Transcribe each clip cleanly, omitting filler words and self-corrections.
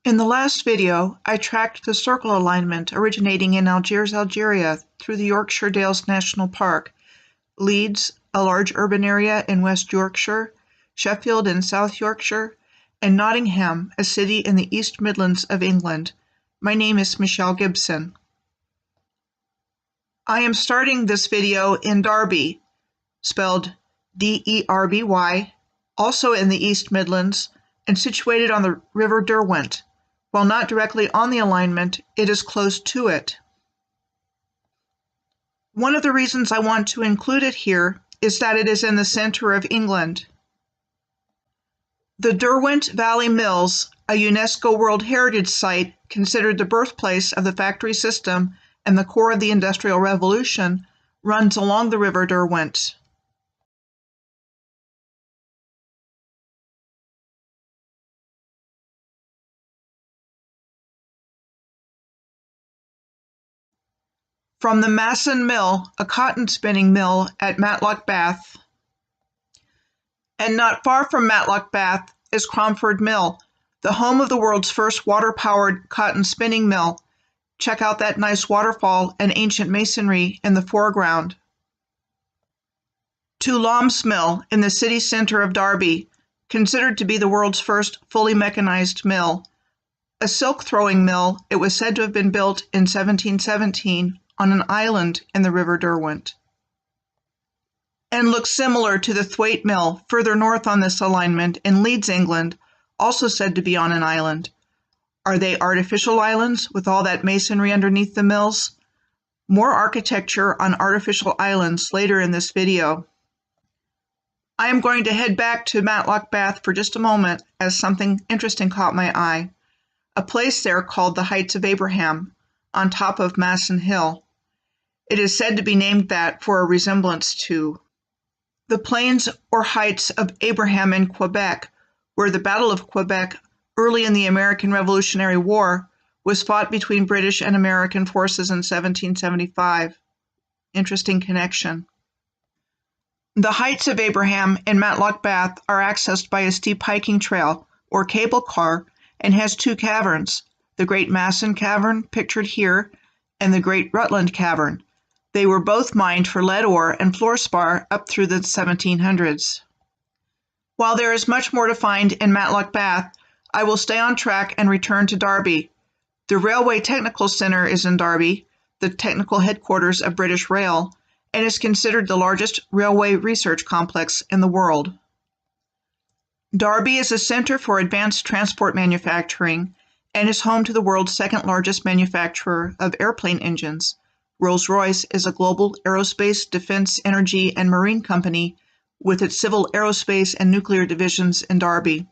In the last video, I tracked the circle alignment originating in Algiers, Algeria through the Yorkshire Dales National Park, Leeds, a large urban area in West Yorkshire, Sheffield in South Yorkshire, and Nottingham, a city in the East Midlands of England. My name is Michelle Gibson. I am starting this video in Dar-bee, spelled D-E-R-B-Y, also in the East Midlands, and situated on the River Derwent. While not directly on the alignment, it is close to it. One of the reasons I want to include it here is that it is in the center of England. The Derwent Valley Mills, a UNESCO World Heritage Site considered the birthplace of the factory system and the core of the Industrial Revolution, runs along the River Derwent. From the Masson Mill, a cotton spinning mill at Matlock Bath. And not far from Matlock Bath is Cromford Mill, the home of the world's first water-powered cotton spinning mill. Check out that nice waterfall and ancient masonry in the foreground. To Lom's Mill in the city center of Dar-bee, considered to be the world's first fully mechanized mill. A silk-throwing mill, it was said to have been built in 1717 on an island in the River Derwent, and looks similar to the Thwaite Mill further north on this alignment in Leeds, England, also said to be on an island. Are they artificial islands with all that masonry underneath the mills? More architecture on artificial islands later in this video. I am going to head back to Matlock Bath for just a moment as something interesting caught my eye. A place there called the Heights of Abraham, on top of Masson Hill. It is said to be named that for a resemblance to the plains or heights of Abraham in Quebec, where the Battle of Quebec early in the American Revolutionary War was fought between British and American forces in 1775. Interesting connection. The Heights of Abraham in Matlock Bath are accessed by a steep hiking trail or cable car and has two caverns, the Great Masson Cavern, pictured here, and the Great Rutland Cavern. They were both mined for lead ore and fluorspar up through the 1700s. While there is much more to find in Matlock Bath, I will stay on track and return to Dar-bee. The Railway Technical Centre is in Dar-bee, the technical headquarters of British Rail, and is considered the largest railway research complex in the world. Dar-bee is a center for advanced transport manufacturing and is home to the world's second largest manufacturer of airplane engines. Rolls-Royce is a global aerospace, defense, energy, and marine company with its civil aerospace and nuclear divisions in Dar-bee.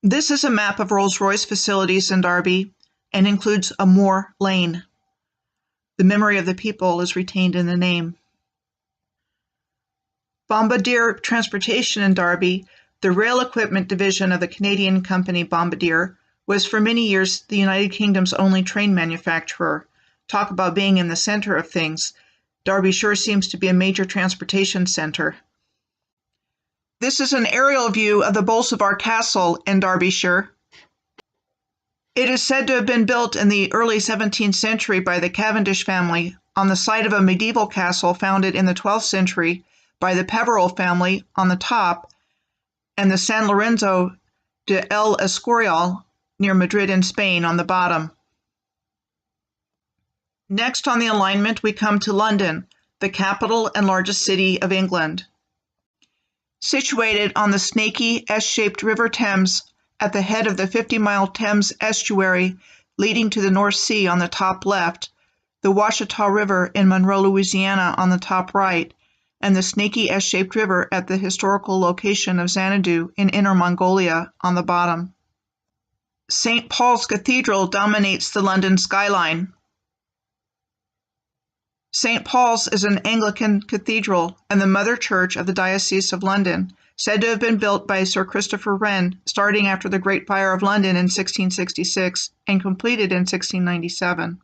This is a map of Rolls-Royce facilities in Dar-bee and includes a Moore Lane. The memory of the people is retained in the name. Bombardier Transportation in Dar-bee, the rail equipment division of the Canadian company Bombardier, was for many years the United Kingdom's only train manufacturer. Talk about being in the center of things. Dar-bee sure seems to be a major transportation center. This is an aerial view of the Bolsover Castle in Derbyshire. It is said to have been built in the early 17th century by the Cavendish family on the site of a medieval castle founded in the 12th century by the Peveril family on the top and the San Lorenzo de El Escorial near Madrid in Spain on the bottom. Next on the alignment, we come to London, the capital and largest city of England. Situated on the snaky S-shaped River Thames at the head of the 50-mile Thames estuary leading to the North Sea on the top left, the Washita River in Monroe, Louisiana on the top right, and the snaky S-shaped river at the historical location of Xanadu in Inner Mongolia on the bottom. St. Paul's Cathedral dominates the London skyline. St. Paul's is an Anglican cathedral and the mother church of the Diocese of London, said to have been built by Sir Christopher Wren starting after the Great Fire of London in 1666 and completed in 1697.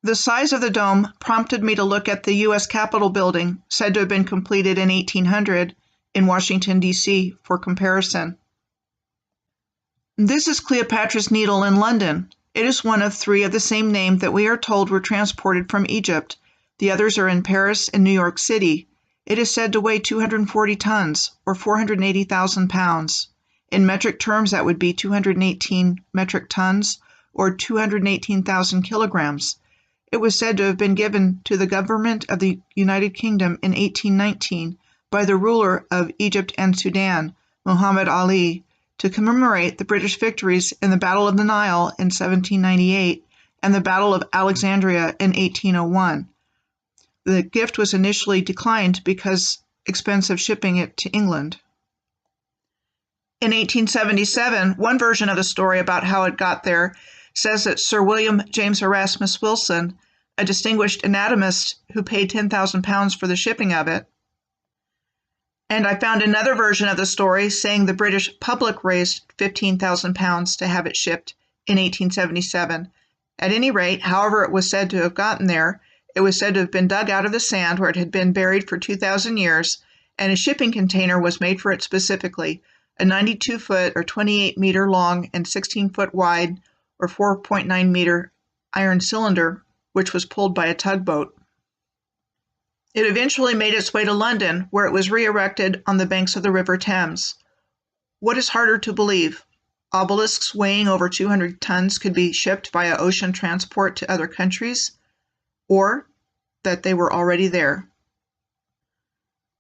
The size of the dome prompted me to look at the U.S. Capitol building, said to have been completed in 1800 in Washington, D.C., for comparison. This is Cleopatra's Needle in London. It is one of 3 of the same name that we are told were transported from Egypt. The others are in Paris and New York City. It is said to weigh 240 tons, or 480,000 pounds. In metric terms, that would be 218 metric tons, or 218,000 kilograms. It was said to have been given to the government of the United Kingdom in 1819 by the ruler of Egypt and Sudan, Muhammad Ali, to commemorate the British victories in the Battle of the Nile in 1798 and the Battle of Alexandria in 1801. The gift was initially declined because expensive shipping it to England. In 1877, one version of the story about how it got there says that Sir William James Erasmus Wilson, a distinguished anatomist who paid £10,000 for the shipping of it. And I found another version of the story saying the British public raised £15,000 to have it shipped in 1877. At any rate, however it was said to have gotten there, it was said to have been dug out of the sand where it had been buried for 2,000 years, and a shipping container was made for it specifically, a 92-foot or 28-meter long and 16-foot wide or 4.9-meter iron cylinder, which was pulled by a tugboat. It eventually made its way to London, where it was re-erected on the banks of the River Thames. What is harder to believe? Obelisks weighing over 200 tons could be shipped via ocean transport to other countries, or that they were already there.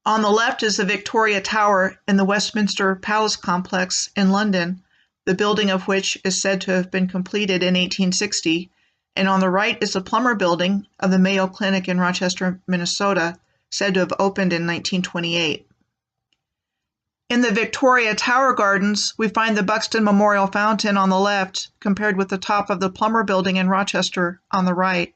On the left is the Victoria Tower in the Westminster Palace complex in London, the building of which is said to have been completed in 1860, and on the right is the Plummer Building of the Mayo Clinic in Rochester, Minnesota, said to have opened in 1928. In the Victoria Tower Gardens, we find the Buxton Memorial Fountain on the left, compared with the top of the Plummer Building in Rochester on the right.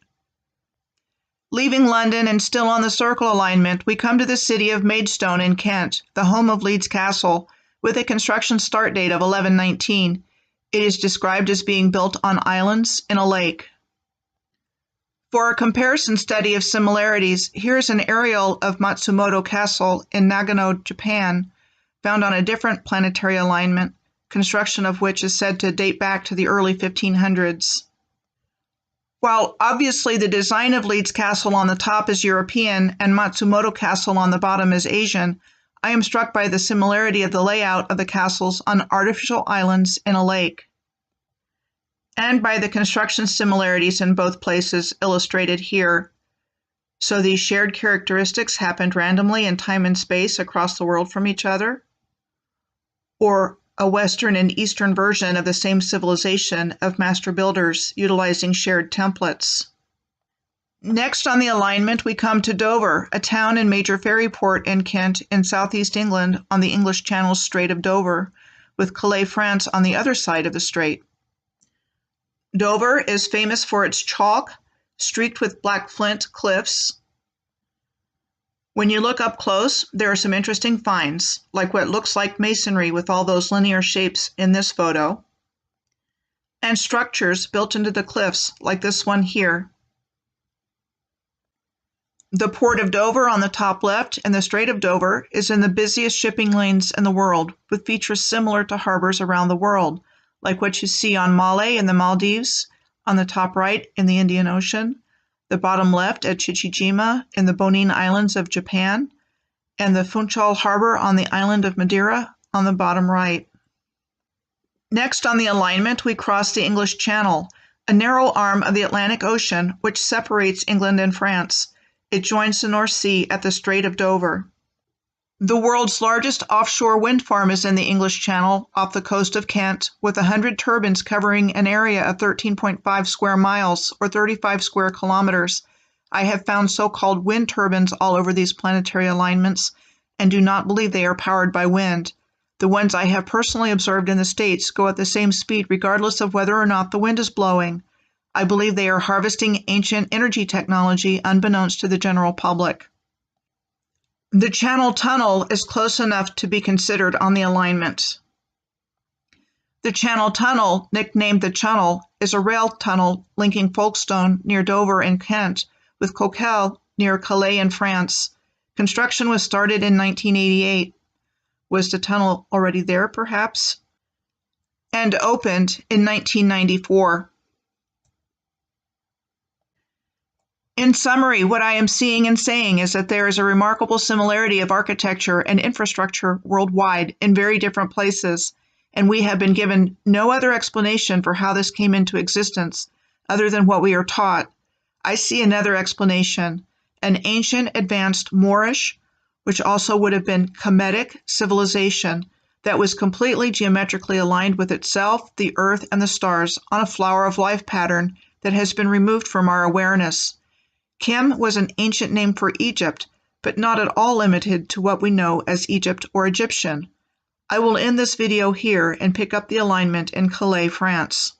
Leaving London and still on the circle alignment, we come to the city of Maidstone in Kent, the home of Leeds Castle, with a construction start date of 1119. It is described as being built on islands in a lake. For a comparison study of similarities, here is an aerial of Matsumoto Castle in Nagano, Japan, found on a different planetary alignment, construction of which is said to date back to the early 1500s. While obviously the design of Leeds Castle on the top is European and Matsumoto Castle on the bottom is Asian, I am struck by the similarity of the layout of the castles on artificial islands in a lake, and by the construction similarities in both places illustrated here. So these shared characteristics happened randomly in time and space across the world from each other? Or a Western and Eastern version of the same civilization of master builders utilizing shared templates? Next on the alignment, we come to Dover, a town and major ferry port in Kent in southeast England on the English Channel's Strait of Dover, with Calais, France on the other side of the strait. Dover is famous for its chalk, streaked with black flint cliffs. When you look up close, there are some interesting finds, like what looks like masonry with all those linear shapes in this photo, and structures built into the cliffs, like this one here. The Port of Dover on the top left and the Strait of Dover is in the busiest shipping lanes in the world, with features similar to harbors around the world, like what you see on Malé in the Maldives, on the top right in the Indian Ocean, the bottom left at Chichijima in the Bonin Islands of Japan, and the Funchal Harbor on the island of Madeira on the bottom right. Next on the alignment, we cross the English Channel, a narrow arm of the Atlantic Ocean which separates England and France. It joins the North Sea at the Strait of Dover. The world's largest offshore wind farm is in the English Channel off the coast of Kent, with 100 turbines covering an area of 13.5 square miles or 35 square kilometers. I have found so-called wind turbines all over these planetary alignments and do not believe they are powered by wind. The ones I have personally observed in the States go at the same speed regardless of whether or not the wind is blowing. I believe they are harvesting ancient energy technology unbeknownst to the general public. The Channel Tunnel is close enough to be considered on the alignment. The Channel Tunnel, nicknamed the Channel, is a rail tunnel linking Folkestone near Dover in Kent with Coquelles near Calais in France. Construction was started in 1988. Was the tunnel already there, perhaps? and opened in 1994. In summary, what I am seeing and saying is that there is a remarkable similarity of architecture and infrastructure worldwide in very different places, and we have been given no other explanation for how this came into existence other than what we are taught. I see another explanation, an ancient advanced Moorish, which also would have been Kemetic civilization that was completely geometrically aligned with itself, the earth, and the stars on a flower of life pattern that has been removed from our awareness. Kem was an ancient name for Egypt, but not at all limited to what we know as Egypt or Egyptian. I will end this video here and pick up the alignment in Calais, France.